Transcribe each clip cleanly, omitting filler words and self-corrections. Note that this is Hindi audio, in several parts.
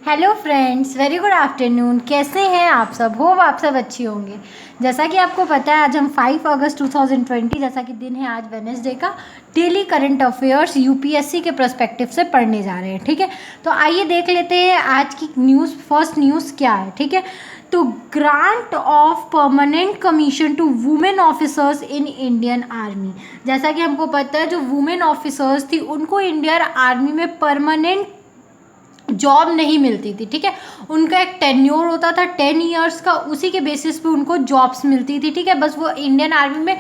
Hello friends, very good afternoon. कैसे हैं आप सब? होप आप सब अच्छी होंगे। जैसा कि आपको पता है, आज हम 5 अगस्त 2020 जैसा कि दिन है आज वेडनेसडे का, डेली करंट अफेयर्स यूपीएससी के पर्सपेक्टिव से पढ़ने जा रहे हैं। ठीक है, तो आइए देख लेते हैं आज की न्यूज़। फर्स्ट न्यूज़ क्या है? ठीक है, तो grant of permanent commission to women officers in Indian army. जैसा कि हमको पता है, जो वुमेन ऑफिसर्स थी उनको इंडियन आर्मी में परमानेंट जॉब नहीं मिलती थी। ठीक है, उनका एक टेन्योर होता था 10 ईयर्स का, उसी के बेसिस पे उनको जॉब्स मिलती थी। ठीक है, बस वो इंडियन आर्मी में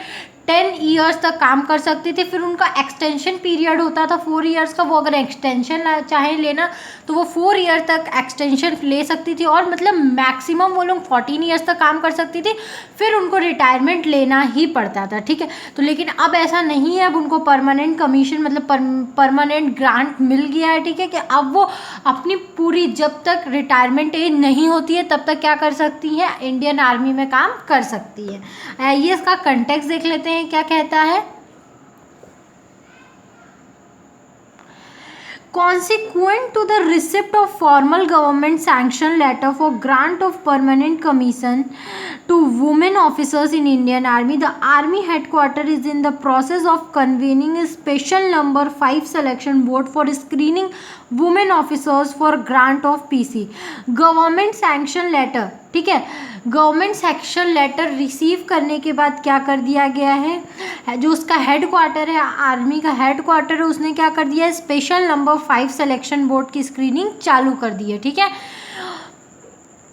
10 ईयर्स तक काम कर सकती थी। फिर उनका एक्सटेंशन पीरियड होता था 4 ईयर्स का। वो अगर एक्सटेंशन चाहे लेना तो वो 4 ईयर तक एक्सटेंशन ले सकती थी, और मतलब मैक्सिमम वो लोग 14 ईयर्स तक काम कर सकती थी। फिर उनको रिटायरमेंट लेना ही पड़ता था। ठीक है, तो लेकिन अब ऐसा नहीं है। अब उनको परमानेंट कमीशन मतलब परमानेंट ग्रांट मिल गया है। ठीक है, कि अब वो अपनी पूरी, जब तक रिटायरमेंट एज नहीं होती है तब तक क्या कर सकती हैं, इंडियन आर्मी में काम कर सकती है। ये इसका कंटेक्स्ट देख लेते हैं क्या कहता है। Consequent to the receipt of formal government sanction letter for grant of permanent commission to women officers in Indian Army, the Army headquarters is in the process of convening a special number 5 selection board for screening women officers for grant of PC. Government sanction letter, ठीक है, गवर्नमेंट सेक्शन लेटर रिसीव करने के बाद क्या कर दिया गया है, जो उसका हेड क्वार्टर है, आर्मी का हेड क्वार्टर है, उसने क्या कर दिया है, स्पेशल नंबर 5 सिलेक्शन बोर्ड की स्क्रीनिंग चालू कर दी है। ठीक है,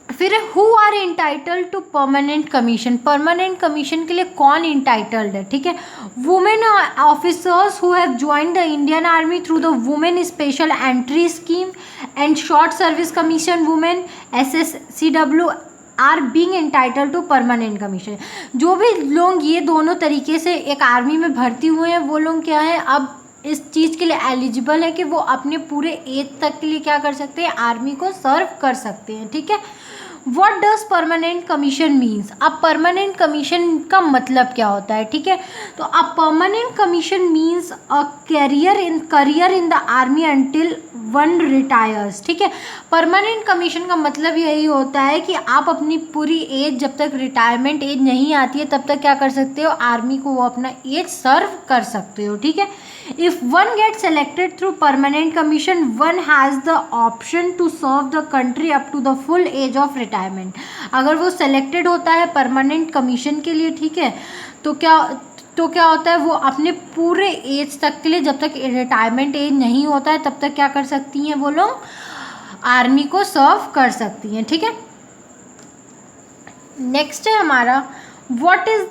फिर who are entitled to permanent commission. Permanent commission के लिए कौन इंटाइटल्ड है? ठीक है, women officers who have join the Indian army through the women special entry scheme and short service commission women SSCW are being entitled to permanent commission. जो भी लोग ये दोनों तरीके से एक आर्मी में भर्ती हुए हैं वो लोग क्या है, अब इस चीज़ के लिए एलिजिबल है कि वो अपने पूरे एज तक के लिए क्या कर सकते हैं, आर्मी को सर्व कर सकते हैं। ठीक है, what does permanent commission means. अब परमानेंट कमीशन का मतलब क्या होता है? ठीक है, तो अब permanent commission means a career in the army until one retires. ठीक है, परमानेंट कमीशन का मतलब यही होता है कि आप अपनी पूरी एज, जब तक रिटायरमेंट एज नहीं आती है तब तक क्या कर सकते हो, आर्मी को वो अपना एज सर्व कर सकते हो। ठीक है, if one get selected through permanent commission one has the option to serve the country up to the full age of retirement. अगर वो सेलेक्टेड होता है परमानेंट कमीशन के लिए, ठीक है, तो क्या होता है, वो अपने पूरे एज तक के लिए, जब तक रिटायरमेंट एज नहीं होता है तब तक क्या कर सकती हैं, वो लोग आर्मी को सर्व कर सकती हैं। ठीक है, नेक्स्ट है हमारा, what is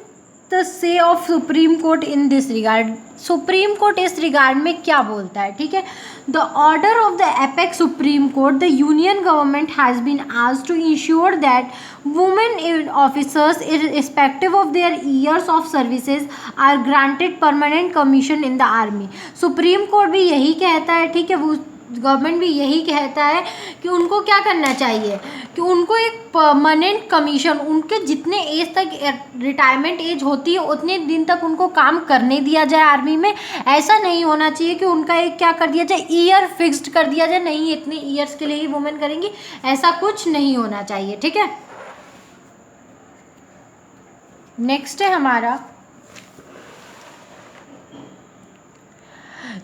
the say of supreme court in this regard. Supreme court इस रिगार्ड में क्या बोलता है? ठीक है, the order of the apex supreme court, the union government has been asked to ensure that women officers irrespective of their years of services are granted permanent commission in the army। Supreme court भी यही कहता है। ठीक है, वो गवर्नमेंट भी यही कहता है कि उनको क्या करना चाहिए, कि उनको एक परमानेंट कमीशन, उनके जितने एज तक रिटायरमेंट एज होती है उतने दिन तक उनको काम करने दिया जाए आर्मी में। ऐसा नहीं होना चाहिए कि उनका एक क्या कर दिया जाए, ईयर फिक्स्ड कर दिया जाए, नहीं इतने ईयर्स के लिए ही वुमेन करेंगी, ऐसा कुछ नहीं होना चाहिए। ठीक है, नेक्स्ट है हमारा,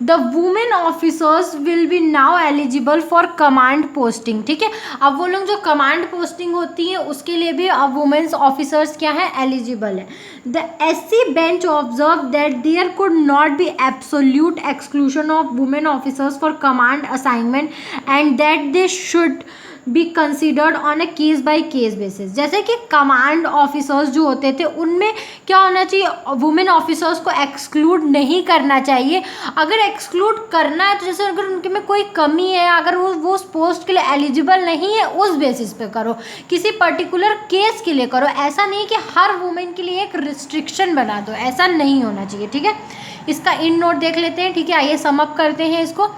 the women officers will be now eligible for command posting. ठीक है, अब वो लोग जो कमांड पोस्टिंग होती है उसके लिए भी अब वुमेन्स ऑफिसर्स क्या है, एलिजिबल है। The SC bench observe that there could not be absolute exclusion of women officers for command assignment and that they should be considered on a case by case basis. जैसे कि कमांड ऑफिसर्स जो होते थे उनमें क्या होना चाहिए, वुमेन ऑफिसर्स को एक्सक्लूड नहीं करना चाहिए। अगर एक्सक्लूड करना है तो जैसे अगर उनके में कोई कमी है, अगर वो उस पोस्ट के लिए एलिजिबल नहीं है, उस बेसिस पे करो, किसी पर्टिकुलर केस के लिए करो। ऐसा नहीं कि हर वुमेन के लिए एक रिस्ट्रिक्शन बना दो, ऐसा नहीं होना चाहिए। ठीक है, इसका इन नोट देख लेते हैं। ठीक है, आइए सम अप करते हैं इसको।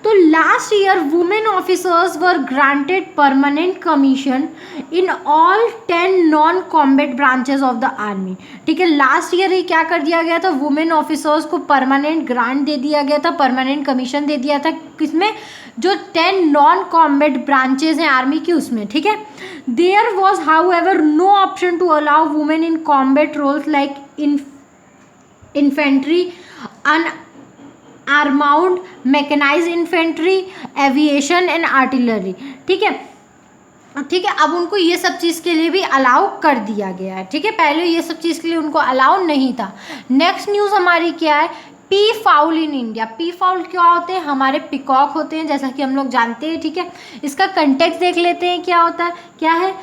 तो last year women officers were granted permanent commission in all 10 non combat branches of the army. ठीक है, लास्ट ईयर ही क्या कर दिया गया था, वुमेन ऑफिसर्स को परमानेंट ग्रांट दे दिया गया था, परमानेंट कमीशन दे दिया था, किसमें, जो 10 नॉन कॉम्बैट ब्रांचेस हैं आर्मी की उसमें। ठीक है, there was however no option to allow women in combat roles like infantry, unarmoured mechanized infantry, aviation and artillery. ठीक है, ठीक है, अब उनको ये सब चीज़ के लिए भी अलाउ कर दिया गया है। ठीक है, पहले ये सब चीज़ के लिए उनको अलाउ नहीं था। नेक्स्ट न्यूज़ हमारी क्या है, P foul in India. P foul क्या होते हैं, हमारे पिकॉक होते हैं, जैसा कि हम लोग जानते हैं। ठीक है, इसका कंटेक्स्ट देख लेते हैं क्या होता है, क्या है।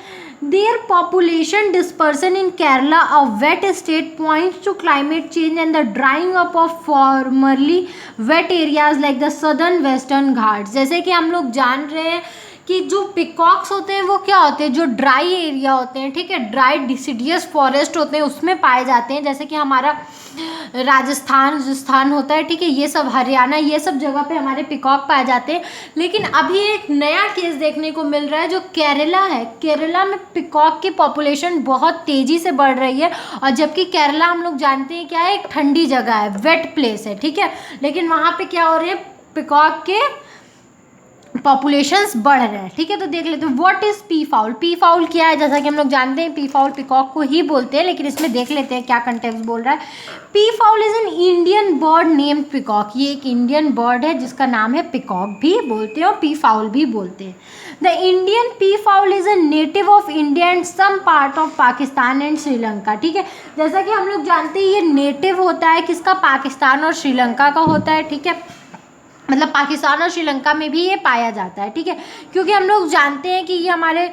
Their population dispersion in Kerala, a wet state, points to climate change and the drying up of formerly wet areas like the southern western Ghats। जैसे कि हम लोग जान रहे हैं कि जो पिकॉक्स होते हैं वो क्या होते हैं, जो ड्राई एरिया होते हैं, ठीक है, ड्राई डिसिडियस फॉरेस्ट होते हैं उसमें पाए जाते हैं। जैसे कि हमारा राजस्थान होता है, ठीक है, ये सब हरियाणा, ये सब जगह पे हमारे पिकॉक पाए जाते हैं। लेकिन अभी एक नया केस देखने को मिल रहा है जो केरला है। केरला में पिकॉक की पॉपुलेशन बहुत तेज़ी से बढ़ रही है, और जबकि केरला हम लोग जानते हैं क्या है, एक ठंडी जगह है, वेट प्लेस है। ठीक है, लेकिन वहाँ पे क्या हो रहे हैं, पिकॉक के पॉपुलेशंस बढ़ रहे हैं। ठीक है, तो देख लेते हैं what is P foul. P foul क्या है, जैसा कि हम लोग जानते हैं पी फाउल पिकॉक को ही बोलते हैं, लेकिन इसमें देख लेते हैं क्या कंटेक्स्ट बोल रहा है। P foul is an Indian bird named peacock. ये एक इंडियन बर्ड है जिसका नाम है पिकॉक भी बोलते हैं और पी फाउल भी बोलते हैं। The Indian peafowl is a native of India and some part of Pakistan and Sri Lanka. ठीक है, जैसा कि हम लोग जानते हैं ये नेटिव होता है किसका, पाकिस्तान और श्रीलंका का होता है। ठीक है, मतलब पाकिस्तान और श्रीलंका में भी ये पाया जाता है। ठीक है, क्योंकि हम लोग जानते हैं कि ये हमारे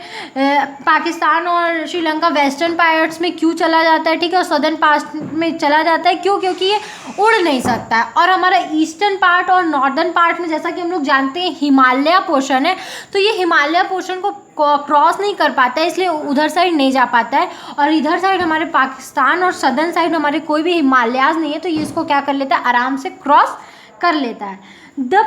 पाकिस्तान और श्रीलंका वेस्टर्न पार्ट्स में क्यों चला जाता है, ठीक है, और सदर्न पार्ट में चला जाता है क्यों, क्योंकि ये उड़ नहीं सकता है। और हमारा ईस्टर्न पार्ट और नॉर्दर्न पार्ट में जैसा कि हम लोग जानते हैं हिमालय पोर्शन है, तो ये हिमालय पोर्शन को क्रॉस नहीं कर पाता है, इसलिए उधर साइड नहीं जा पाता है। और इधर साइड हमारे पाकिस्तान और सदर्न साइड हमारे कोई भी हिमालयाज नहीं है, तो ये इसको क्या कर लेता है, आराम से क्रॉस कर लेता है। The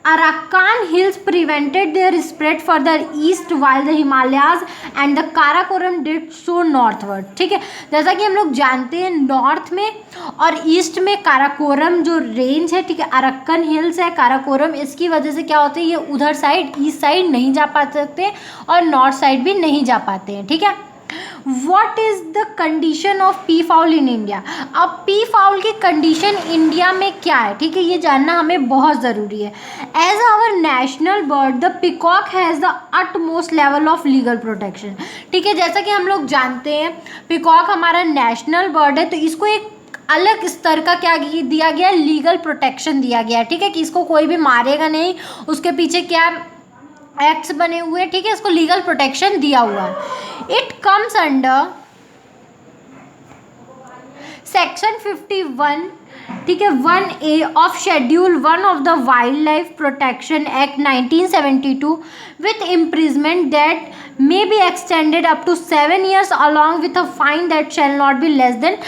Arakan Hills prevented their spread further east while the Himalayas and the Karakoram did so northward। ठीक है, जैसा कि हम लोग जानते हैं नॉर्थ में और ईस्ट में काराकोरम जो रेंज है, ठीक है, अरक्कन हिल्स है, काराकोरम, इसकी वजह से क्या होता है ये उधर साइड ईस्ट साइड नहीं जा पाते और नॉर्थ साइड भी नहीं जा पाते हैं। ठीक है, What is the condition of P foul in India. अब पी फाउल की कंडीशन इंडिया में क्या है, ठीक है, ये जानना हमें बहुत ज़रूरी है। As our national bird the peacock has the utmost level of legal protection. ठीक है, जैसा कि हम लोग जानते हैं पिकॉक हमारा नेशनल बर्ड है, तो इसको एक अलग स्तर का क्या दिया गया, लीगल प्रोटेक्शन दिया गया है। ठीक है, कि इसको कोई भी मारेगा नहीं, उसके पीछे क्या एक्ट्स बने हुए हैं, ठीक है, इसको लीगल प्रोटेक्शन दिया हुआ है। इट कम्स अंडर सेक्शन 51, ठीक है, 1A of schedule 1 of the wildlife protection act 1972 with imprisonment that may be extended up to 7 years along with a fine that shall not be less than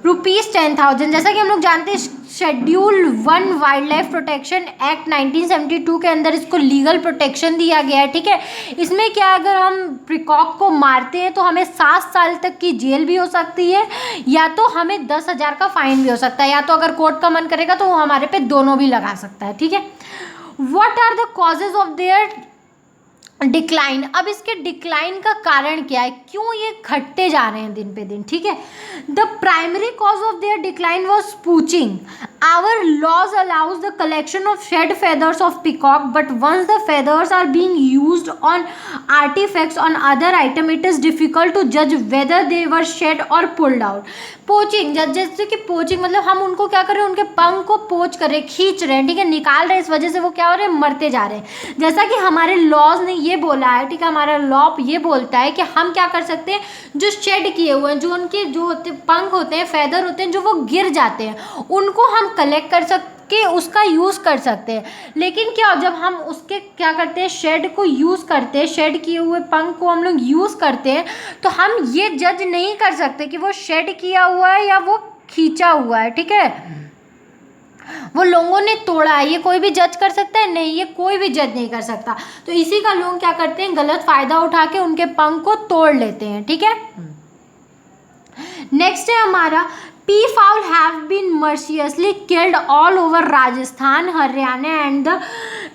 ₹10,000। जैसा कि हम लोग जानते हैं schedule 1 wildlife protection act 1972 के अंदर इसको लीगल प्रोटेक्शन दिया गया है। ठीक है, इसमें क्या, अगर हम पिकॉक को मारते हैं तो हमें 7 साल तक की जेल भी हो सकती है, या तो हमें 10,000 का फाइन भी हो सकता है, या तो अगर कोर्ट का मन करेगा तो वो हमारे पे दोनों भी लगा सकता है। ठीक है, what are the causes of their decline. अब इसके डिक्लाइन का कारण क्या है, क्यों ये घटते जा रहे हैं दिन पे दिन। ठीक है, the primary cause of their decline was poaching. Our laws allow the collection of shed feathers of peacock, but once the feathers are being used on artefacts on other item it is difficult to जज वेदर दे वर शेड और पुल्ड आउट। पोचिंग, जैसे कि पोचिंग मतलब हम उनको क्या कर रहे हैं, उनके पंख को पोच कर रहे, खींच रहे हैं, ठीक है, निकाल रहे हैं, इस वजह से वो क्या हो रहे हैं, मरते जा रहे हैं। जैसा कि हमारे लॉज ने ये बोला है, ठीक है, हमारा लॉ ये बोलता है कि हम क्या कर सकते हैं, जो शेड किए हुए हैं, जो उनके जो होते पंख होते हैं, फेदर होते हैं, जो वो गिर जाते हैं, उनको हम कलेक्ट कर सकते कि उसका यूज़ कर सकते हैं। लेकिन क्या, जब हम उसके क्या करते हैं, शेड को यूज़ करते हैं, शेड किए हुए पंख को हम लोग यूज़ करते हैं, तो हम ये जज नहीं कर सकते कि वो शेड किया हुआ है या वो खींचा हुआ है। ठीक है, वो लोगों ने तोड़ा है। ये कोई भी जज कर सकता है? नहीं, ये कोई भी जज नहीं कर सकता। तो इसी का लोग क्या करते हैं, गलत फायदा उठा के उनके पंख को तोड़ लेते हैं। ठीक है, नेक्स्ट है हमारा peafowl have been mercilessly killed all over Rajasthan, Haryana and the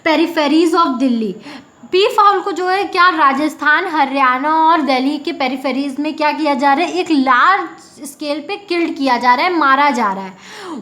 peripheries of Delhi। पीफाउल को जो है क्या राजस्थान, हरियाणा और दिल्ली के पेरिफेरीज में क्या किया जा रहा है, एक लार्ज स्केल पे किल्ड किया जा रहा है, मारा जा रहा है।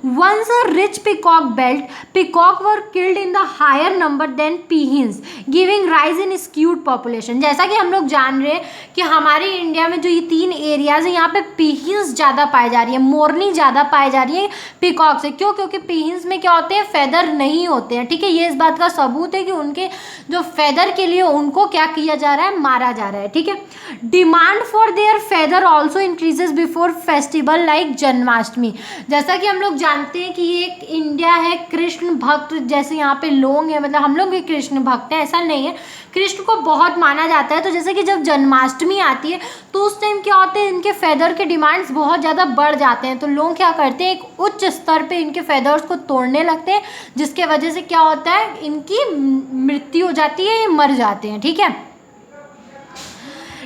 Once a rich peacock belt, peacock were killed in the higher number than peahens, giving rise in skewed population. जैसा कि हम लोग जान रहे हैं कि हमारे इंडिया में जो ये 3 एरियाज है, यहाँ पे पीहिंस ज़्यादा पाई जा रही है, मोरनी ज़्यादा पाई जा रही है पिकॉक से। क्यों? क्योंकि पीहिंस में क्या होते हैं, फेदर नहीं होते हैं। ठीक है, ये इस बात का सबूत है कि उनके जो फेदर के लिए उनको क्या किया जा रहा है, मारा जा रहा है। ठीक है, demand for their feather also increases before festival like Janmashtami. जैसा कि हम लोग जानते हैं कि ये एक इंडिया है कृष्ण भक्त, जैसे यहाँ पे लोग हैं, मतलब हम लोग भी कृष्ण भक्त हैं, ऐसा नहीं है, कृष्ण को बहुत माना जाता है। तो जैसे कि जब जन्माष्टमी आती है तो उस टाइम क्या होते हैं, इनके फेदर के डिमांड्स बहुत ज़्यादा बढ़ जाते हैं। तो लोग क्या करते हैं, एक उच्च स्तर पे इनके फेदर्स को तोड़ने लगते हैं, जिसके वजह से क्या होता है, इनकी मृत्यु हो जाती है, ये मर जाते हैं। ठीक है,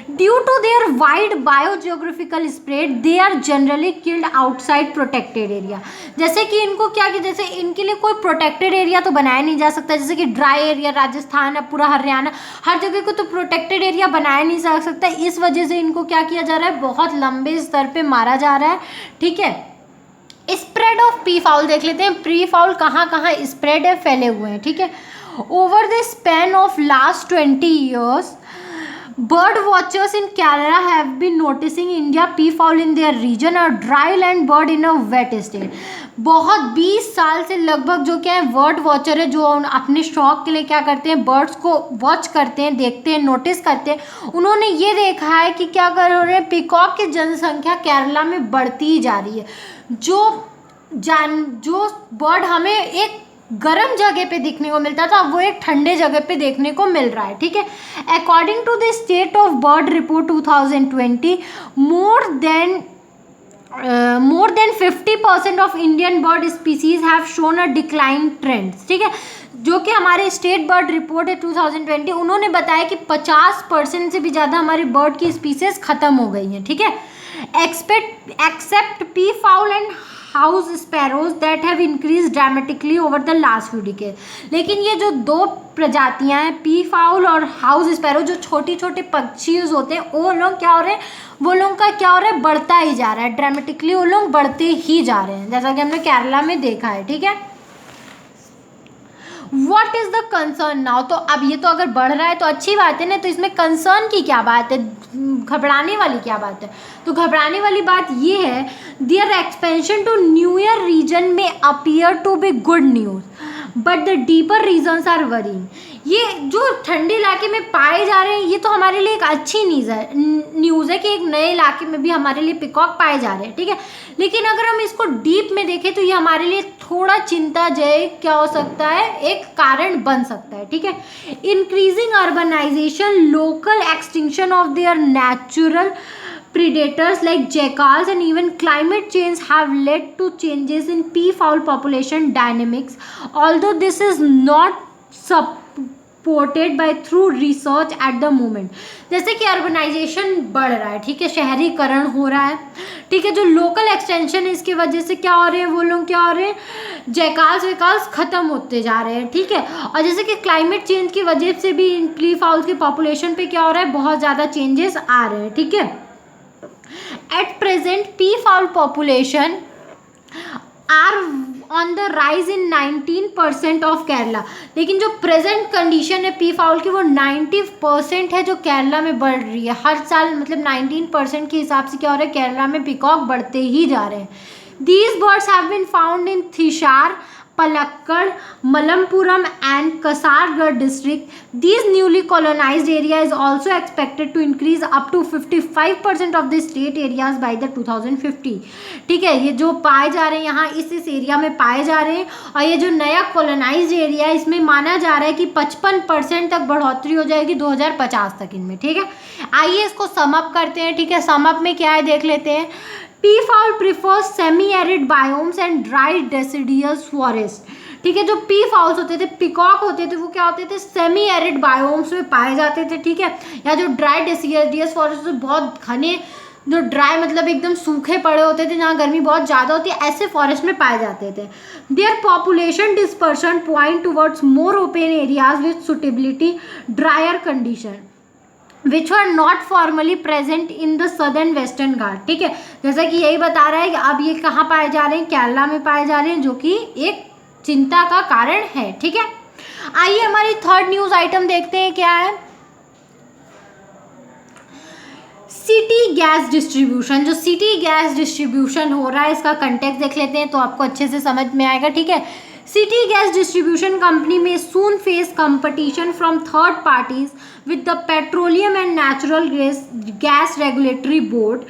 due to their wide biogeographical spread they are generally killed outside protected area. जैसे कि इनको क्या कि जैसे इनके लिए कोई प्रोटेक्टेड एरिया तो बनाया नहीं जा सकता, जैसे कि ड्राई एरिया राजस्थान है, पूरा हरियाणा, हर जगह को तो प्रोटेक्टेड एरिया बनाया नहीं जा सकता। इस वजह से इनको क्या किया जा रहा है, बहुत लंबे स्तर पे मारा जा रहा है। ठीक है, स्प्रेड ऑफ पी फाउल देख लेते हैं, पी फाउल कहाँ कहाँ स्प्रेड है, फैले हुए हैं। ठीक है, over the span of last 20 years bird watchers in Kerala have been noticing India peafowl in their region, a dry land bird in a wet state। बहुत 20 साल से लगभग जो क्या है, बर्ड वॉचर है, जो अपने शौक के लिए क्या करते हैं, बर्ड्स को वॉच करते हैं, देखते हैं, नोटिस करते हैं। उन्होंने ये देखा है कि क्या कर रहे हैं, पिकॉक की जनसंख्या केरला में बढ़ती ही जा रही है। जो बर्ड हमें एक गर्म जगह पे देखने को मिलता था, वो एक ठंडे जगह पे देखने को मिल रहा है। ठीक है, according to the state of bird report 2020, more than 50% of Indian bird species have shown a decline trend. ठीक है, जो कि हमारे स्टेट बर्ड रिपोर्ट है 2020, उन्होंने बताया कि 50% से भी ज़्यादा हमारे बर्ड की स्पीसीज खत्म हो गई हैं। ठीक है, except peafowl and house sparrows that have increase dramatically over the last few decade. लेकिन ये जो 2 प्रजातियां हैं, पी फाउल और हाउस स्पैरो, जो छोटे छोटे पक्षी होते हैं, वो लोग क्या हो रहे हैं, वो लोग का क्या हो रहा है, बढ़ता ही जा रहा है, ड्रामेटिकली वो लोग बढ़ते ही जा रहे हैं, जैसा कि हमने केरला में देखा है। ठीक है, what is the concern now. तो अब ये तो अगर बढ़ रहा है तो अच्छी बात है ना, तो इसमें कंसर्न की क्या बात है, घबराने वाली क्या बात है। तो घबराने वाली बात ये है, their expansion to newer region may appear to be good news, but the deeper reasons are worrying. ये जो ठंडे इलाके में पाए जा रहे हैं, ये तो हमारे लिए एक अच्छी न्यूज़ है कि एक नए इलाके में भी हमारे लिए पिकॉक पाए जा रहे हैं। ठीक है, लेकिन अगर हम इसको डीप में देखें तो ये हमारे लिए थोड़ा चिंताजनक क्या हो सकता है, एक कारण बन सकता है। ठीक है, increasing urbanisation, local extinction of their natural predators like jackals and even climate change have led to changes in peafowl population dynamics, although this is not supported by through research at the moment। जैसे कि अर्बनाइजेशन बढ़ रहा है, ठीक है, शहरीकरण हो रहा है, ठीक है, जो लोकल एक्सटेंशन है इसकी वजह से क्या हो रहे हैं, वो लोग क्या हो रहे हैं, जैकाल्स खत्म होते जा रहे हैं। ठीक है, और जैसे कि क्लाइमेट चेंज की वजह से भी इन पी फाउल की पॉपुलेशन पे क्या हो रहा है, बहुत ज़्यादा चेंजेस आ रहे हैं। ठीक है, at present peafowl population are on the rise in 19% of Kerala। लेकिन जो प्रेजेंट कंडीशन है पी फाउल की, वो 90% है जो केरला में बढ़ रही है हर साल, मतलब 19% के हिसाब से क्या हो रहा है, केरला में पिकॉक बढ़ते ही जा रहे हैं। These birds have been found in Thrissur, Palakkad, Malappuram and Kasaragod district। These newly colonized area is also expected to increase up to 55% of the state areas by the 2050। ठीक है, ये जो पाए जा रहे हैं यहाँ इस एरिया में पाए जा रहे हैं, और ये जो नया कॉलोनाइज्ड एरिया है इसमें माना जा रहा है कि 55% तक बढ़ोतरी हो जाएगी 2050 तक इनमें। ठीक है, आइए इसको सम अप करते हैं। ठीक है, सम अप में क्या है देख लेते हैं। Peafowl prefers semi arid biomes and dry deciduous forest. ठीक है, जो पी फाउल्स होते थे, पिकॉक होते थे, वो क्या होते थे, सेमी एरिड बायोम्स में पाए जाते थे। ठीक है, या जो ड्राई डेसिडियस फॉरेस्ट, बहुत घने, जो ड्राई मतलब एकदम सूखे पड़े होते थे, जहाँ गर्मी बहुत ज़्यादा होती है, ऐसे फॉरेस्ट में पाए जाते थे। Their population dispersion point towards more open areas with suitability drier condition which are not formally present in the southern western Ghat. ठीक है, जैसा कि यही बता रहा है कि अब ये कहाँ पाए जा रहे हैं, केरला में पाए जा रहे हैं, जो कि एक चिंता का कारण है। ठीक है, आइए हमारी थर्ड न्यूज आइटम देखते हैं क्या है। City gas distribution. जो सिटी गैस डिस्ट्रीब्यूशन हो रहा है, इसका कंटेक्स्ट देख लेते हैं तो आपको अच्छे से समझ में आएगा। ठीक है, city gas distribution company may soon face competition from third parties with the petroleum and natural gas regulatory board.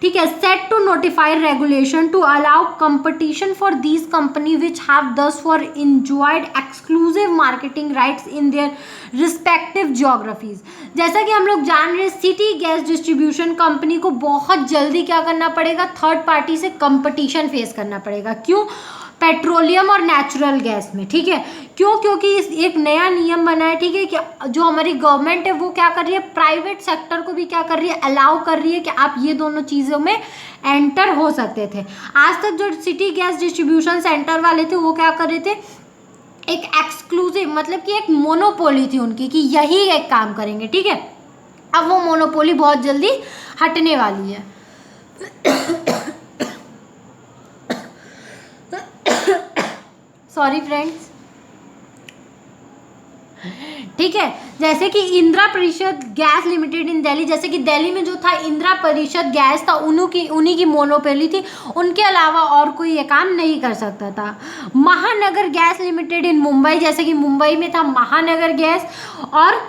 ठीक है, set to notify regulation to allow competition for these company which have thus far enjoyed exclusive marketing rights in their respective geographies. जैसा कि हम लोग जान रहे हैं, सिटी गैस डिस्ट्रीब्यूशन कंपनी को बहुत जल्दी क्या करना पड़ेगा, थर्ड पार्टी से कंपटीशन फेस करना पड़ेगा। क्यों? पेट्रोलियम और नेचुरल गैस में। ठीक है, क्यों? क्योंकि इस एक नया नियम बना है। ठीक है, कि जो हमारी गवर्नमेंट है वो क्या कर रही है, प्राइवेट सेक्टर को भी क्या कर रही है, अलाउ कर रही है कि आप ये दोनों चीज़ों में एंटर हो सकते थे। आज तक जो सिटी गैस डिस्ट्रीब्यूशन सेंटर वाले थे वो क्या कर रहे थे, एक एक्सक्लूसिव मतलब कि एक मोनोपोली थी उनकी कि यही एक काम करेंगे। ठीक है, अब वो मोनोपोली बहुत जल्दी हटने वाली है। Sorry friends. ठीक है, जैसे कि इंदिरा परिषद गैस लिमिटेड इन दिल्ली, जैसे कि दिल्ली में जो था इंदिरा परिषद गैस था, उन्हीं की मोनोपोली थी, उनके अलावा और कोई ये काम नहीं कर सकता था। महानगर गैस लिमिटेड इन मुंबई, जैसे कि मुंबई में था महानगर गैस, और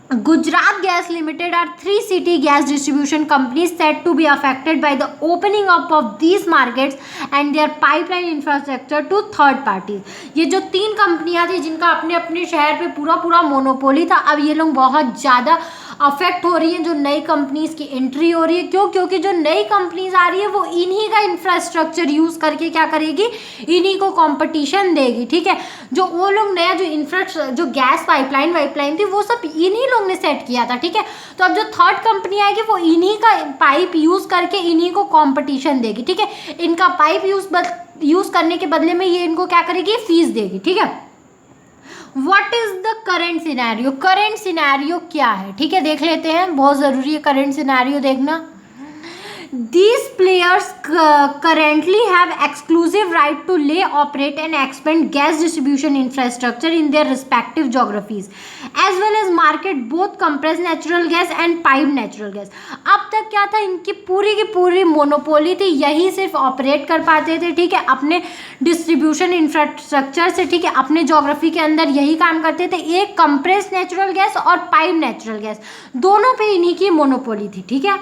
Gujarat gas limited are three city gas distribution companies set to be affected by the opening up of these markets and their pipeline infrastructure to third parties. ये जो तीन कंपनियां थी जिनका अपने अपने शहर पे पूरा मोनोपोली था, अब ये लोग बहुत ज़्यादा अफेक्ट हो रही हैं। जो नई कंपनीज की एंट्री हो रही है, क्यों? क्योंकि जो नई कंपनीज आ रही है वो इन्हीं का इंफ्रास्ट्रक्चर यूज़ करके क्या करेगी, इन्हीं को कंपटीशन देगी। ठीक है, जो वो लोग नया जो गैस पाइपलाइन थी वो सब इन्हीं लोग ने सेट किया था। ठीक है, तो अब जो थर्ड कंपनी आएगी वो इन्हीं का पाइप यूज़ करके इन्हीं को कंपटीशन देगी। ठीक है, इनका पाइप यूज़ करने के बदले में ये इनको क्या करेगी, फीस देगी। ठीक है, what is the current scenario. Current scenario क्या है, ठीक है, देख लेते हैं, बहुत ज़रूरी है करेंट सिनेरियो देखना। These players currently have exclusive right to lay, operate and expand gas distribution infrastructure in their respective geographies as well as market both compressed natural gas and piped natural gas। अब तक क्या था, इनकी पूरी की पूरी मोनोपोली थी, यही सिर्फ ऑपरेट कर पाते थे। ठीक है, अपने डिस्ट्रीब्यूशन इंफ्रास्ट्रक्चर से, ठीक है, अपने ज्योग्राफी के अंदर यही काम करते थे। एक कंप्रेस्ड नेचुरल गैस और पाइप्ड नेचुरल गैस, दोनों पे इन्हीं की मोनोपोली थी। ठीक है,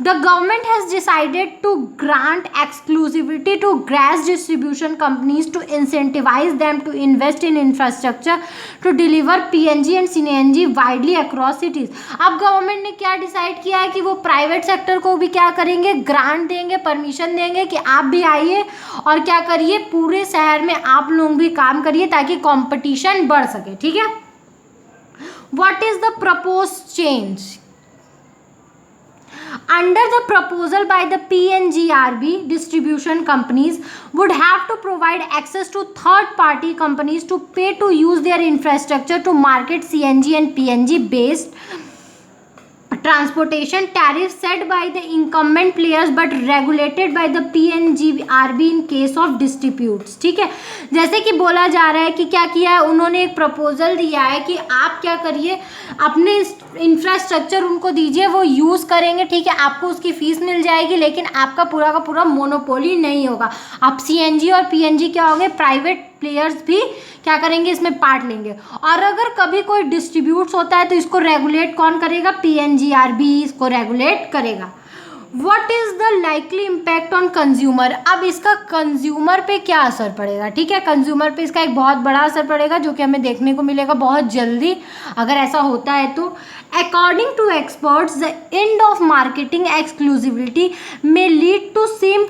the government has decided to grant exclusivity to gas distribution companies to incentivize them to invest in infrastructure to deliver PNG and CNG widely across cities। अब गवर्नमेंट ने क्या डिसाइड किया है कि वो प्राइवेट सेक्टर को भी क्या करेंगे, ग्रांट देंगे, परमिशन देंगे कि आप भी आइए और क्या करिए, पूरे शहर में आप लोग भी काम करिए ताकि कंपटीशन बढ़ सके। ठीक है, what is the proposed change. Under the proposal by the PNGRB, distribution companies would have to provide access to third-party companies to pay to use their infrastructure to market CNG and PNG based transportation tariff set by the incumbent players but regulated by the PNGRB in case of disputes। ठीक है, जैसे कि बोला जा रहा है कि क्या किया है उन्होंने, एक प्रपोजल दिया है कि आप क्या करिए, अपने इंफ्रास्ट्रक्चर उनको दीजिए, वो यूज़ करेंगे। ठीक है, आपको उसकी फ़ीस मिल जाएगी, लेकिन आपका पूरा का पूरा मोनोपोली नहीं होगा। अब CNG और PNG क्या होंगे, प्राइवेट प्लेयर्स भी क्या करेंगे, इसमें पार्ट लेंगे। और अगर कभी कोई डिस्ट्रीब्यूट्स होता है तो इसको रेगुलेट कौन करेगा, PNGRB इसको रेगुलेट करेगा। What is the likely impact on consumer. अब इसका कंज्यूमर पे क्या असर पड़ेगा, ठीक है, कंज्यूमर पे इसका एक बहुत बड़ा असर पड़ेगा जो कि हमें देखने को मिलेगा बहुत जल्दी अगर ऐसा होता है तो। According to experts the end of marketing exclusivity may lead to same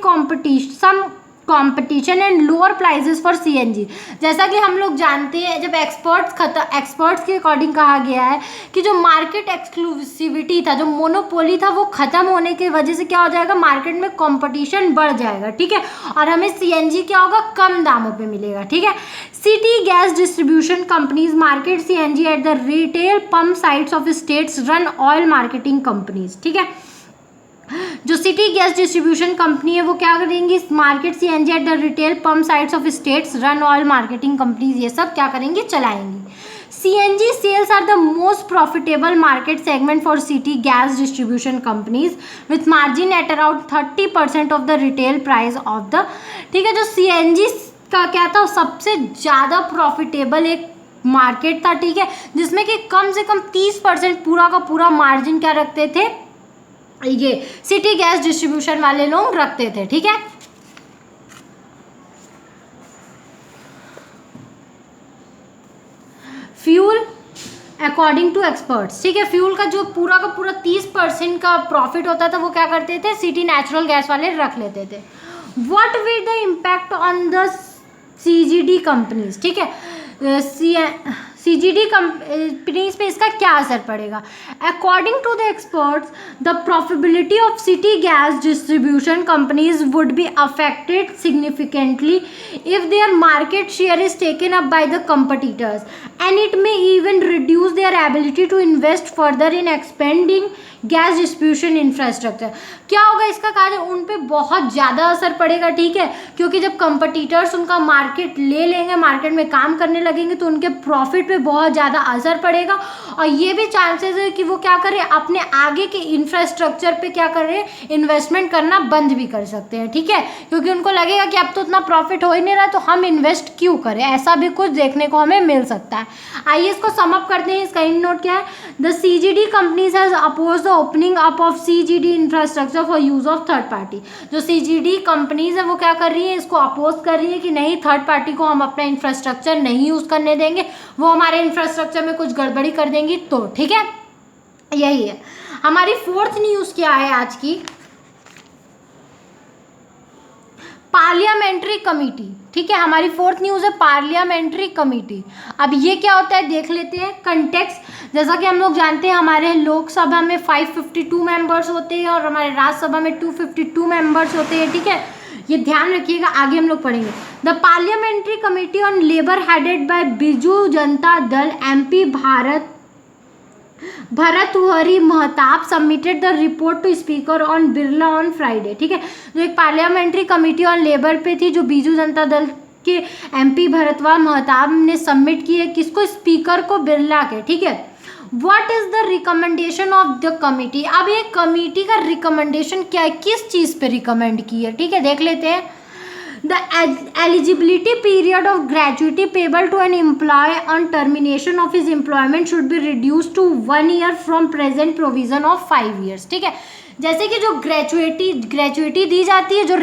competition and lower prices for CNG. जैसा कि हम लोग जानते हैं जब एक्सपर्ट्स के अकॉर्डिंग कहा गया है कि जो मार्केट एक्सक्लूसिविटी था, जो मोनोपोली था, वो खत्म होने की वजह से क्या हो जाएगा, मार्केट में कंपटीशन बढ़ जाएगा, ठीक है, और हमें सीएनजी क्या होगा, कम दामों पे मिलेगा, ठीक है। City gas distribution companies market CNG at the retail pump sites of states run oil marketing companies, ठीक है। जो सिटी गैस डिस्ट्रीब्यूशन कंपनी है वो क्या करेंगी, market CNG at the retail pump sites of states run oil marketing companies, ये सब क्या करेंगी, चलाएंगी। CNG sales are the most profitable market segment for city gas distribution companies with margin at around 30% of the retail price of the, ठीक है। जो सीएनजी का क्या था, सबसे ज़्यादा प्रॉफिटेबल एक मार्केट था, ठीक है, जिसमें कि कम से कम 30% पूरा का पूरा मार्जिन क्या रखते थे, ये सिटी गैस डिस्ट्रीब्यूशन वाले लोग रखते थे, ठीक है। फ्यूल अकॉर्डिंग टू एक्सपर्ट्स, ठीक है, फ्यूल का जो पूरा का पूरा 30% का प्रॉफिट होता था वो क्या करते थे, सिटी नेचुरल गैस वाले रख लेते थे। What will the impact on the CGD companies, ठीक है, सीजीडी कंपनीज पे इसका क्या असर पड़ेगा। According to the experts the profitability of city gas distribution companies would be affected significantly if their market share is taken up by the competitors and it may even reduce their ability to invest further in expanding gas distribution infrastructure. क्या होगा इसका कारण, उन पे बहुत ज़्यादा असर पड़ेगा, ठीक है, क्योंकि जब कंपटीटर्स उनका मार्केट ले लेंगे, मार्केट में काम करने लगेंगे तो उनके प्रॉफिट पे बहुत ज़्यादा असर पड़ेगा और ये भी चांसेस है कि वो क्या करें, अपने आगे के इंफ्रास्ट्रक्चर पे क्या करें, इन्वेस्टमेंट करना बंद भी कर सकते हैं, ठीक है, क्योंकि उनको लगेगा कि अब तो उतना प्रॉफिट हो ही नहीं रहा तो हम इन्वेस्ट क्यों करें, ऐसा भी कुछ देखने को हमें मिल सकता है। आइए इसको सम अप करते हैं, इसका इन नोट क्या है, the CGD companies has oppose the opening up of CGD infrastructure for use of third party. जो सीजीडी कंपनीज है वो क्या कर रही है, इसको अपोज कर रही है कि नहीं, थर्ड पार्टी को हम अपना इंफ्रास्ट्रक्चर नहीं यूज करने देंगे, वो हमारे इंफ्रास्ट्रक्चर में कुछ गड़बड़ी कर देंगी तो, ठीक है। यही है हमारी फोर्थ न्यूज क्या है आज की, पार्लियामेंट्री कमेटी, ठीक है, हमारी फोर्थ न्यूज है पार्लियामेंट्री कमेटी। अब ये क्या होता है देख लेते हैं कंटेक्स्ट। जैसा कि हम लोग जानते हैं हमारे लोकसभा में 552 मेंबर्स होते हैं और हमारे राज्यसभा में 252 मेंबर्स होते हैं, ठीक है, ये ध्यान रखिएगा, आगे हम लोग पढ़ेंगे। The parliamentary committee on labour headed by Biju Janata Dal MP Bhartruhari Mahtab submitted the report to speaker Om Birla on Friday, ठीक है। जो एक पार्लियामेंट्री कमेटी ऑन लेबर पे थी जो बीजू जनता दल के एमपी भरतहरि महताब ने सबमिट की है, किसको, स्पीकर को, बिरला के, ठीक है। What is the recommendation of the committee. अब ये कमिटी का रिकमेंडेशन क्या है, किस चीज़ पे रिकमेंड की है, ठीक है, देख लेते हैं। The eligibility period of gratuity payable to an employee on termination of his employment should be reduced to 1 year from present provision of 5 years, ठीक है। जैसे कि जो ग्रेजुएटी दी जाती है, जो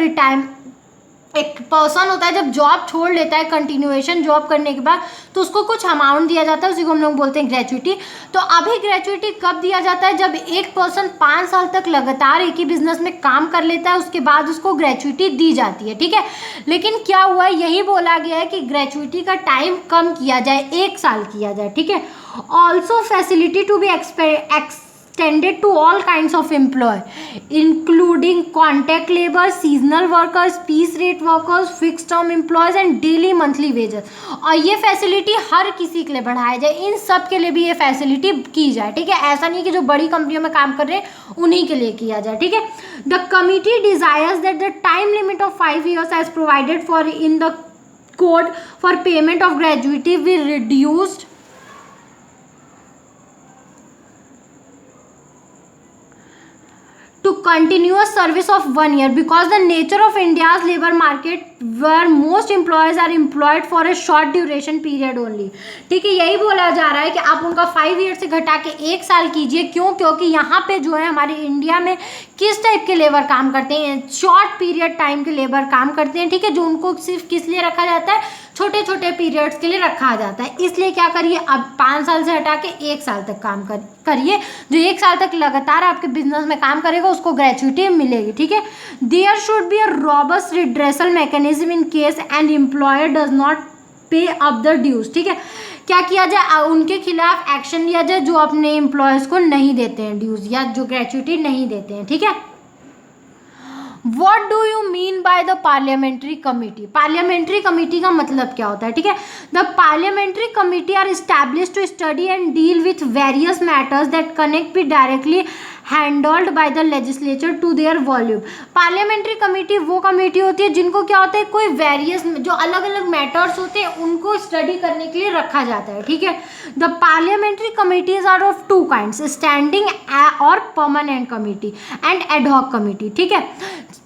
एक पर्सन होता है जब जॉब छोड़ लेता है कंटिन्यूएशन जॉब करने के बाद तो उसको कुछ अमाउंट दिया जाता है, उसी को हम लोग बोलते हैं ग्रेजुएटी। तो अभी ग्रेजुएटी कब दिया जाता है, जब एक पर्सन 5 साल तक लगातार एक ही बिजनेस में काम कर लेता है, उसके बाद उसको ग्रेजुएटी दी जाती है, ठीक है। लेकिन क्या हुआ, यही बोला गया है कि ग्रेजुएटी का टाइम कम किया जाए, 1 साल किया जाए, ठीक है। Also facility to be extended to all kinds of employee including contract labor, seasonal workers, piece rate workers, fixed term employees and daily monthly wages। और ये फैसिलिटी हर किसी के लिए बढ़ाया जाए, इन सब के लिए भी ये फैसिलिटी की जाए, ठीक है। ऐसा नहीं कि जो बड़ी कंपनियों में काम कर रहे हैं उन्हीं के लिए किया जाए, ठीक है। The committee desires that the time limit of 5 years as provided for in the code for payment of gratuity will reduced to continuous service of 1 year because the nature of India's labor market where most employees are employed for a short duration period only. ठीक है, यही बोला जा रहा है कि आप उनका 5 ईयर से घटा के 1 साल कीजिए. क्यों? क्योंकि यहाँ पे जो है हमारे इंडिया में किस टाइप के लेबर काम करते हैं, शॉर्ट पीरियड टाइम के लेबर काम करते हैं. ठीक है, जो उनको सिर्फ किस लिए रखा जाता है, छोटे छोटे पीरियड्स के लिए रखा जाता है. इसलिए क्या करिए, अब 5 साल से हटा के 1 साल तक काम करिए. जो 1 साल तक लगातार आपके बिजनेस में काम करेगा उसको ग्रेच्युटी मिलेगी. ठीक है, there should be a robust redressal mechanism in case and employer does not pay up the dues. ठीक है, क्या किया जाए, उनके खिलाफ एक्शन लिया जाए जो अपने एम्प्लॉयज़ को नहीं देते हैं ड्यूज या जो ग्रेच्युटी नहीं देते हैं. ठीक है, What do you mean by the parliamentary committee? Parliamentary committee का मतलब क्या होता है? ठीक है, the parliamentary committee are established to study and deal with various matters that cannot be directly handled by the legislature to their volume. Parliamentary committee वो कमेटी होती है जिनको क्या होता है, कोई वेरियस जो अलग अलग मैटर्स होते हैं उनको स्टडी करने के लिए रखा जाता है. ठीक है, the parliamentary committees are of 2 kinds, standing और permanent committee and ad hoc committee. ठीक है,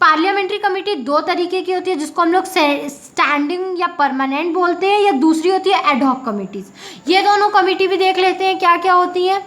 पार्लियामेंट्री कमेटी 2 तरीके की होती है जिसको हम लोग स्टैंडिंग या परमानेंट बोलते हैं, या दूसरी होती है एडहॉक कमिटीज. ये दोनों कमेटी भी देख लेते हैं क्या क्या होती है.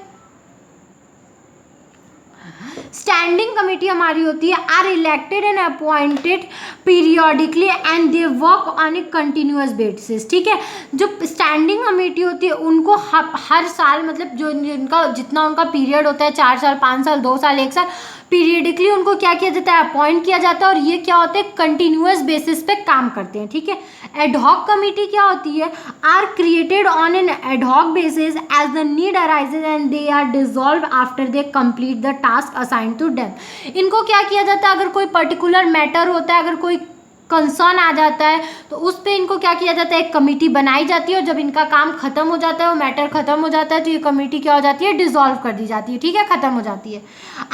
स्टैंडिंग कमेटी हमारी होती है are elected and appointed periodically and they work on a continuous basis. ठीक है, जो स्टैंडिंग कमेटी होती है उनको हर साल, मतलब जो जिनका जितना उनका पीरियड होता है, 4 साल 5 साल 2 साल 1 साल, पीरियडिकली उनको क्या किया जाता है, अपॉइंट किया जाता है. और ये क्या होते हैं, कंटिन्यूअस बेसिस पे काम करते हैं. ठीक है, एडहॉक कमेटी क्या होती है, are created on an ad hoc basis as the need arises and they are dissolve after they complete the task assign to them. इनको क्या किया जाता है, अगर कोई पर्टिकुलर मैटर होता है, अगर कोई कंसर्न आ जाता है तो उस पे इनको क्या किया जाता है, एक कमेटी बनाई जाती है. और जब इनका काम खत्म हो जाता है, वो मैटर खत्म हो जाता है, तो ये कमेटी क्या हो जाती है, डिसॉल्व कर दी जाती है. ठीक है, खत्म हो जाती है.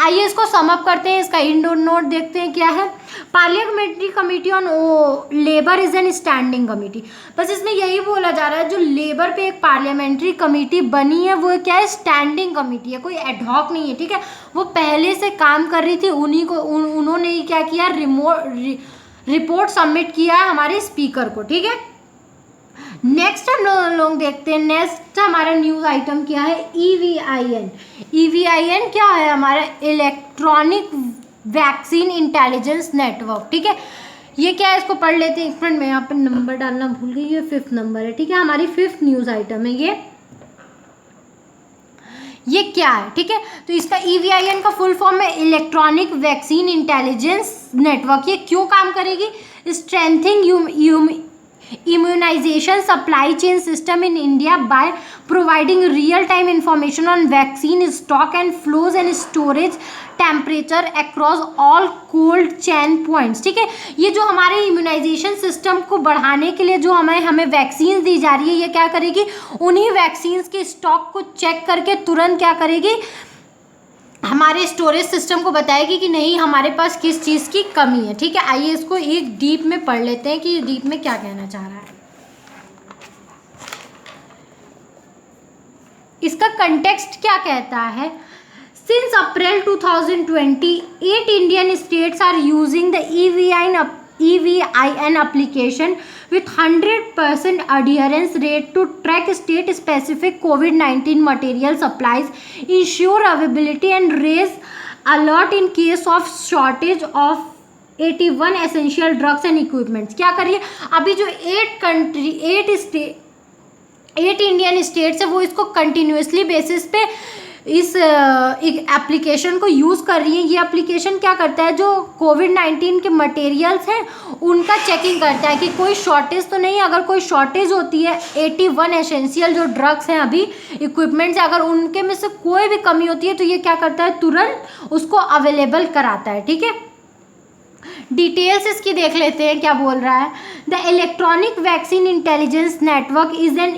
आइए इसको सम अप करते हैं, इसका इंड नोट देखते हैं क्या है. Parliamentary committee on labour is an standing committee. बस इसमें यही बोला जा रहा है, जो लेबर पे एक पार्लियामेंट्री कमेटी बनी है वो क्या है, स्टैंडिंग कमेटी है, कोई एडहॉक नहीं है. ठीक है, वो पहले से काम कर रही थी, उन्होंने ही क्या किया, रिपोर्ट सबमिट किया है हमारे स्पीकर को. ठीक है, नेक्स्ट हम लोग देखते हैं, नेक्स्ट हमारा न्यूज आइटम क्या है, EVIN. EVIN क्या है, हमारा इलेक्ट्रॉनिक वैक्सीन इंटेलिजेंस नेटवर्क. ठीक है, ये क्या है, इसको पढ़ लेते हैं. एक मिनट, मैं यहाँ पे नंबर डालना भूल गई, ये 5th नंबर है. ठीक है, हमारी 5th न्यूज आइटम है ये क्या है. ठीक है, तो इसका EVIN का फुल फॉर्म है इलेक्ट्रॉनिक वैक्सीन इंटेलिजेंस नेटवर्क. ये क्यों काम करेगी, strengthening immunization supply chain system in India by providing real-time information on vaccine stock and flows and storage temperature across all cold chain points. ठीक है, ये जो हमारे इम्यूनाइजेशन सिस्टम को बढ़ाने के लिए जो हमें वैक्सीन दी जा रही है, ये क्या करेगी, उन्हीं वैक्सीन्स के स्टॉक को चेक करके तुरंत क्या करेगी, हमारे स्टोरेज सिस्टम को बताएगी कि नहीं हमारे पास किस चीज़ की कमी है. ठीक है, आइए इसको एक डीप में पढ़ लेते हैं कि डीप में क्या कहना चाह रहा है. इसका कंटेक्स्ट क्या कहता है, since April 2020 8 Indian states are using the EVIN application with 100% adherence rate to track state specific COVID-19 material supplies, ensure availability and raise alert in case of shortage of 81 essential drugs and equipments. क्या करिए, अभी जो 8 इंडियन स्टेट्स है वो इसको कंटिन्यूसली बेसिस पे इस एप्लीकेशन को यूज़ कर रही है. ये एप्लीकेशन क्या करता है, जो कोविड-19 के मटेरियल्स हैं उनका चेकिंग करता है कि कोई शॉर्टेज तो नहीं. अगर कोई शॉर्टेज होती है, 81 एसेंशियल जो ड्रग्स हैं अभी इक्विपमेंट्स, अगर उनके में से कोई भी कमी होती है तो ये क्या करता है, तुरंत उसको अवेलेबल कराता है. ठीक है, डिटेल्स इसकी देख लेते हैं क्या बोल रहा है. The electronic vaccine intelligence network is an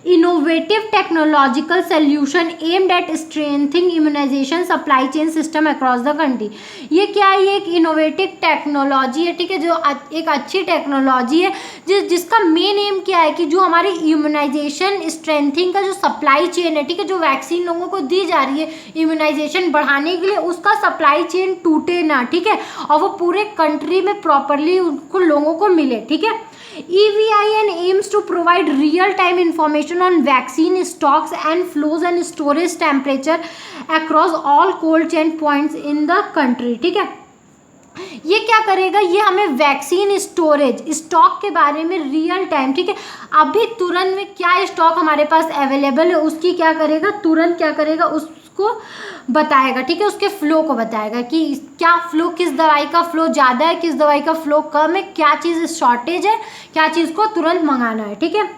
innovative technological solution aimed at strengthening immunization supply chain system across the country। ये क्या है, ये एक इनोवेटिव टेक्नोलॉजी है, ठीक है, जो एक अच्छी टेक्नोलॉजी है जिसका मेन एम क्या है कि जो हमारी इम्यूनाइजेशन स्ट्रेंथिंग का जो सप्लाई चेन है, ठीक है, जो वैक्सीन लोगों को दी जा रही है इम्यूनाइजेशन बढ़ाने के लिए, उसका सप्लाई चेन टूटे ना, ठीक है, और वो पूरे कंट्री में प्रॉपरली उनको लोगों को मिले, ठीक है। EVIN aims to provide real-time information on vaccine stocks and flows and storage temperature across all cold chain points in the country, ठीक है। ये क्या करेगा, ये हमें वैक्सीन स्टोरेज स्टॉक के बारे में रियल टाइम, ठीक है, अभी तुरंत में क्या स्टॉक हमारे पास अवेलेबल है उसकी क्या करेगा, तुरंत क्या करेगा उसको बताएगा, ठीक है, उसके फ्लो को बताएगा कि क्या फ्लो, किस दवाई का फ्लो ज़्यादा है, किस दवाई का फ्लो कम है, क्या चीज़ शॉर्टेज है, क्या चीज़ को तुरंत मंगाना है, ठीक है।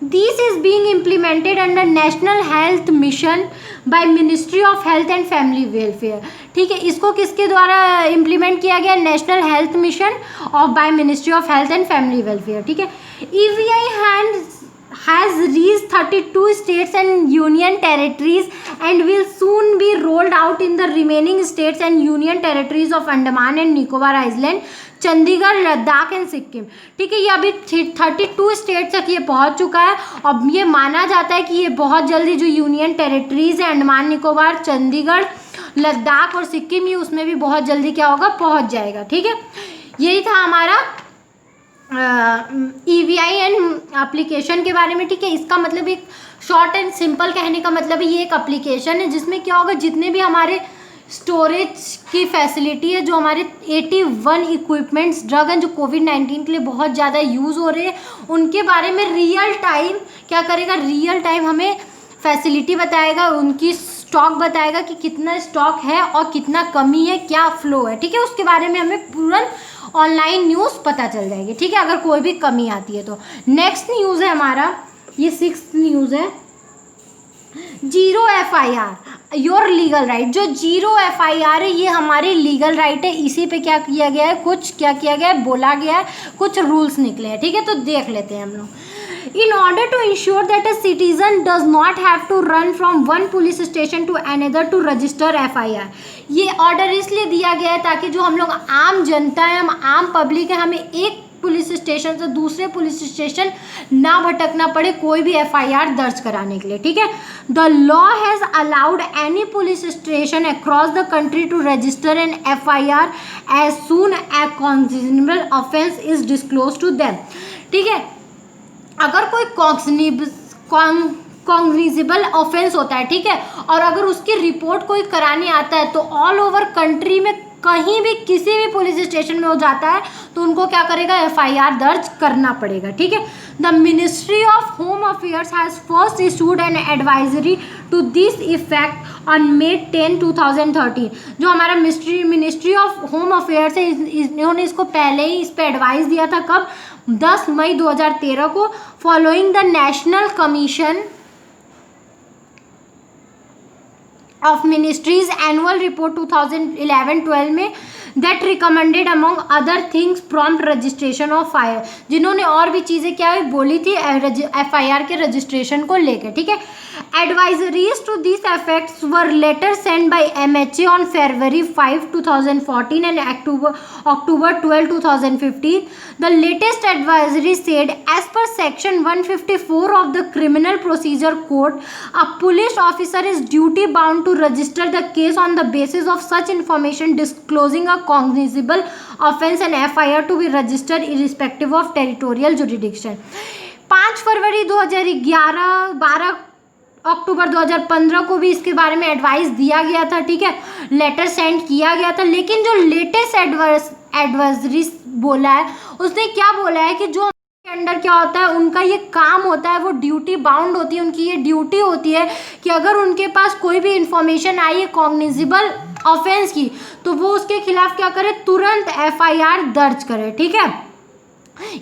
This is being implemented under National Health Mission by Ministry of Health and Family Welfare, ठीक है, इसको किसके द्वारा इम्प्लीमेंट किया गया, national health mission of by ministry of health and family welfare, ठीक है। EVI has reached 32 states and union territories and will soon be rolled out in the remaining states and union territories of Andaman and Nicobar Island, Chandigarh, Ladakh and Sikkim, ठीक है। ये अभी 32 स्टेट तक ये पहुंच चुका है। अब ये माना जाता है कि ये बहुत जल्दी जो यूनियन टेरिटरीज है अंडमान निकोबार, चंडीगढ़, लद्दाख और सिक्किम, ये उसमें भी बहुत जल्दी क्या होगा, पहुंच जाएगा, ठीक है। यही था हमारा EVIN एप्लीकेशन के बारे में, ठीक है। इसका मतलब एक शॉर्ट एंड सिंपल कहने का मतलब ये एक एप्लीकेशन है जिसमें क्या होगा, जितने भी हमारे स्टोरेज की फैसिलिटी है, जो हमारे 81 इक्विपमेंट्स ड्रग हैं जो कोविड-19 के लिए बहुत ज़्यादा यूज़ हो रहे हैं, उनके बारे में रियल टाइम क्या करेगा, रियल टाइम हमें फैसिलिटी बताएगा, उनकी स्टॉक बताएगा कि कितना स्टॉक है और कितना कमी है, क्या फ्लो है, ठीक है। उसके बारे में हमें तुरंत ऑनलाइन न्यूज़ पता चल जाएगी, ठीक है, अगर कोई भी कमी आती है तो। नेक्स्ट न्यूज़ है हमारा, ये 6th न्यूज़ है, zero FIR your legal right. जो जीरो FIR है ये हमारी लीगल राइट है, इसी पे क्या किया गया है, कुछ क्या किया गया है, बोला गया है, कुछ रूल्स निकले हैं, ठीक है, तो देख लेते हैं हम लोग। In order to ensure that a citizen does not have to run from one police station to another to register FIR, ये ऑर्डर इसलिए दिया गया है ताकि जो हम लोग आम जनता है, हम आम पब्लिक है, हमें एक पुलिस स्टेशन से दूसरे पुलिस स्टेशन ना भटकना पड़े कोई भी FIR दर्ज कराने के लिए, ठीक है। The law has allowed any police station across the country to register an FIR as soon a cognizable offence is disclose to them, ठीक है। अगर कोई कॉग्निजेबल ऑफेंस होता है, ठीक है, और अगर उसकी रिपोर्ट कोई कराने आता है तो ऑल ओवर कंट्री में कहीं भी किसी भी पुलिस स्टेशन में हो जाता है तो उनको क्या करेगा, FIR दर्ज करना पड़ेगा, ठीक है। The ministry of home affairs has first issued an advisory to this effect on May 10, 2013। जो हमारा मिनिस्ट्री ऑफ होम अफेयर्स है, इन्होंने इसको पहले ही इस पर एडवाइस दिया था, कब, 10 मई 2013 को, following the national commission of ministries annual report 2011-12 में that recommended among other things prompt registration of fire, जिन्होंने और भी चीज़ें क्या बोली थी FIR के रजिस्ट्रेशन को लेकर, ठीक है। Advisories to this effects were later send by MHA on February 5, 2014 and October 12, 2015. The latest advisory said, as per section 154 of the Criminal Procedure Code, a police officer is duty bound to register the case on the basis of such information disclosing a cognizable offence and FIR to be registered irrespective of territorial jurisdiction. 5 फरवरी 2011, 12 अक्टूबर 2015 को भी इसके बारे में एडवाइस दिया गया था, ठीक है, लेटर सेंड किया गया था। लेकिन जो लेटेस्ट एडवाइजरी बोला है, उसने क्या बोला है कि जो के अंडर क्या होता है, उनका ये काम होता है, वो ड्यूटी बाउंड होती है, उनकी ये ड्यूटी होती है कि अगर उनके पास कोई भी इंफॉर्मेशन आई है कॉग्निजेबल ऑफेंस की, तो वो उसके खिलाफ क्या करे, तुरंत FIR दर्ज करे, ठीक है।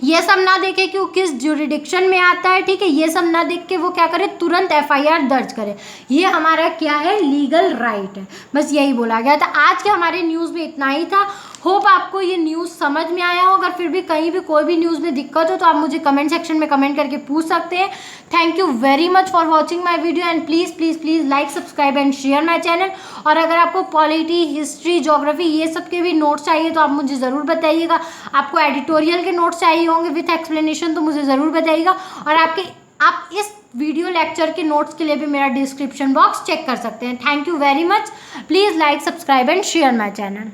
ये सब ना देखे कि वो किस जुरिडिक्शन में आता है, ठीक है, ये सब ना देख के वो क्या करे, तुरंत एफआईआर दर्ज करे। ये हमारा क्या है, लीगल राइट है। बस यही बोला गया था। आज के हमारे न्यूज़ में इतना ही था। होप आपको ये न्यूज़ समझ में आया हो। अगर फिर भी कहीं भी कोई भी न्यूज़ में दिक्कत हो तो आप मुझे कमेंट सेक्शन में कमेंट करके पूछ सकते हैं। Thank you very much for watching my video and please please please like, subscribe and share my channel. और अगर आपको पॉलिटी, हिस्ट्री, ज्योग्राफी ये सब के भी नोट्स चाहिए तो आप मुझे ज़रूर बताइएगा। आपको एडिटोरियल के नोट्स चाहिए होंगे विथ एक्सप्लेनेशन तो मुझे ज़रूर बताइएगा। और आप इस वीडियो लेक्चर के नोट्स के लिए भी मेरा डिस्क्रिप्शन बॉक्स चेक कर सकते हैं। Thank you very much. Please like, subscribe and share my channel.